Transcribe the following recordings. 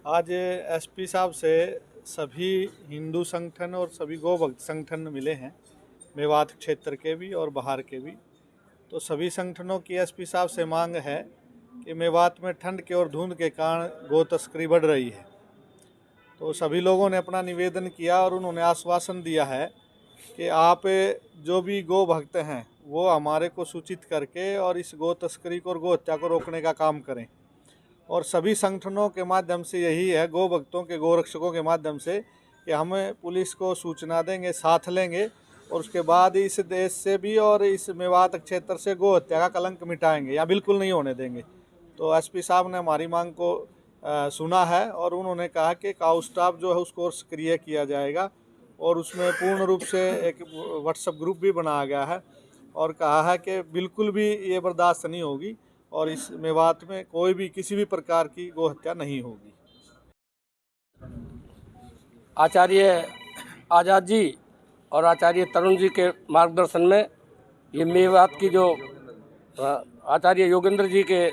आज एसपी साहब से सभी हिंदू संगठन और सभी गौ भक्त संगठन मिले हैं, मेवात क्षेत्र के भी और बाहर के भी। तो सभी संगठनों की एसपी साहब से मांग है कि मेवात में ठंड के और धुंध के कारण गौ तस्करी बढ़ रही है। तो सभी लोगों ने अपना निवेदन किया और उन्होंने आश्वासन दिया है कि आप जो भी गौ भक्त हैं वो हमारे को सूचित करके और इस गौ तस्करी को और गौ हत्या को रोकने का काम करें। और सभी संगठनों के माध्यम से यही है, गौ भक्तों के गौ रक्षकों के माध्यम से, कि हम पुलिस को सूचना देंगे, साथ लेंगे और उसके बाद इस देश से भी और इस मेवात क्षेत्र से गौ हत्या का कलंक मिटाएंगे या बिल्कुल नहीं होने देंगे। तो एसपी साहब ने हमारी मांग को सुना है और उन्होंने कहा कि काउ स्टाफ जो है उसको सक्रिय किया जाएगा और उसमें पूर्ण रूप से एक व्हाट्सएप ग्रुप भी बनाया गया है और कहा है कि बिल्कुल भी ये बर्दाश्त नहीं होगी और इस मेवात में कोई भी किसी भी प्रकार की गौ हत्या नहीं होगी। आचार्य आज़ाद जी और आचार्य तरुण जी के मार्गदर्शन में ये मेवात की जो आचार्य योगेंद्र जी के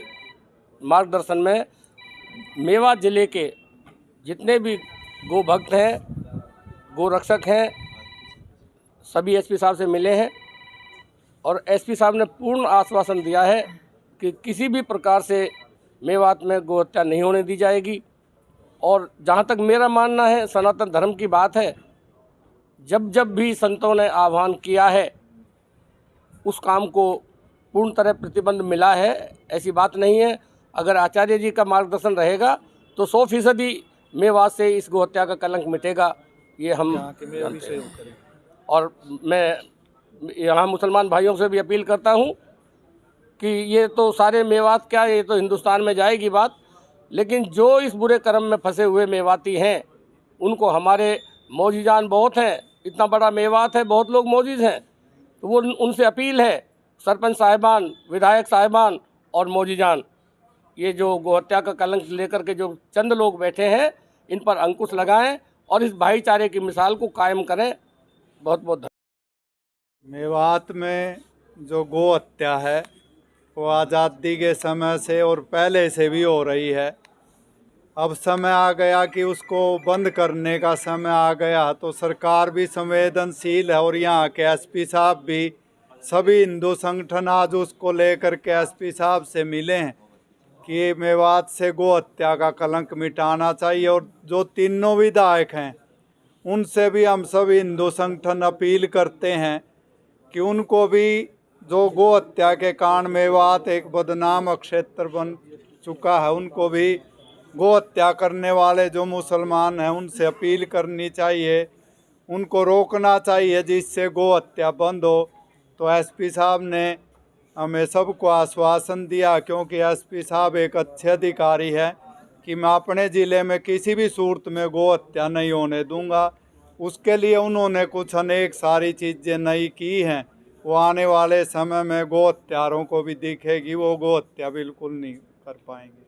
मार्गदर्शन में मेवात ज़िले के जितने भी गो भक्त हैं, गो रक्षक हैं, सभी एसपी साहब से मिले हैं और एसपी साहब ने पूर्ण आश्वासन दिया है कि किसी भी प्रकार से मेवात में गौ हत्या नहीं होने दी जाएगी। और जहाँ तक मेरा मानना है, सनातन धर्म की बात है, जब जब भी संतों ने आह्वान किया है उस काम को पूर्ण तरह प्रतिबंध मिला है, ऐसी बात नहीं है। अगर आचार्य जी का मार्गदर्शन रहेगा तो 100% मेवात से इस गौ हत्या का कलंक मिटेगा, ये हम जानते हैं। और मैं यहाँ मुसलमान भाइयों से भी अपील करता हूँ कि ये तो सारे मेवात क्या, ये तो हिंदुस्तान में जाएगी बात, लेकिन जो इस बुरे कर्म में फंसे हुए मेवाती हैं उनको हमारे मौजीजान बहुत हैं, इतना बड़ा मेवात है, बहुत लोग मौजूद हैं, तो वो उनसे अपील है, सरपंच साहिबान, विधायक साहिबान और मौजीजान, ये जो गौ हत्या का कलंक लेकर के जो चंद लोग बैठे हैं इन पर अंकुश लगाएं और इस भाईचारे की मिसाल को कायम करें। बहुत बहुत धन्यवाद। मेवात में जो गौ हत्या है वो आज़ादी के समय से और पहले से भी हो रही है। अब समय आ गया कि उसको बंद करने का समय आ गया, तो सरकार भी संवेदनशील है और यहाँ के एसपी साहब भी, सभी हिंदू संगठन आज उसको लेकर के एसपी साहब से मिले हैं कि मेवात से गौ हत्या का कलंक मिटाना चाहिए। और जो तीनों विधायक हैं उनसे भी हम सभी हिंदू संगठन अपील करते हैं कि उनको भी, जो गौ हत्या के कारण मेवात एक बदनाम क्षेत्र बन चुका है, उनको भी गौ हत्या करने वाले जो मुसलमान हैं उनसे अपील करनी चाहिए, उनको रोकना चाहिए जिससे गौ हत्या बंद हो। तो एसपी साहब ने हमें सबको आश्वासन दिया, क्योंकि एसपी साहब एक अच्छे अधिकारी है, कि मैं अपने ज़िले में किसी भी सूरत में गौ हत्या नहीं होने दूंगा। उसके लिए उन्होंने कुछ अनेक सारी चीज़ें नई की हैं, वो आने वाले समय में गौ हत्यारों को भी दिखेगी, वो गौ हत्या बिल्कुल नहीं कर पाएंगे।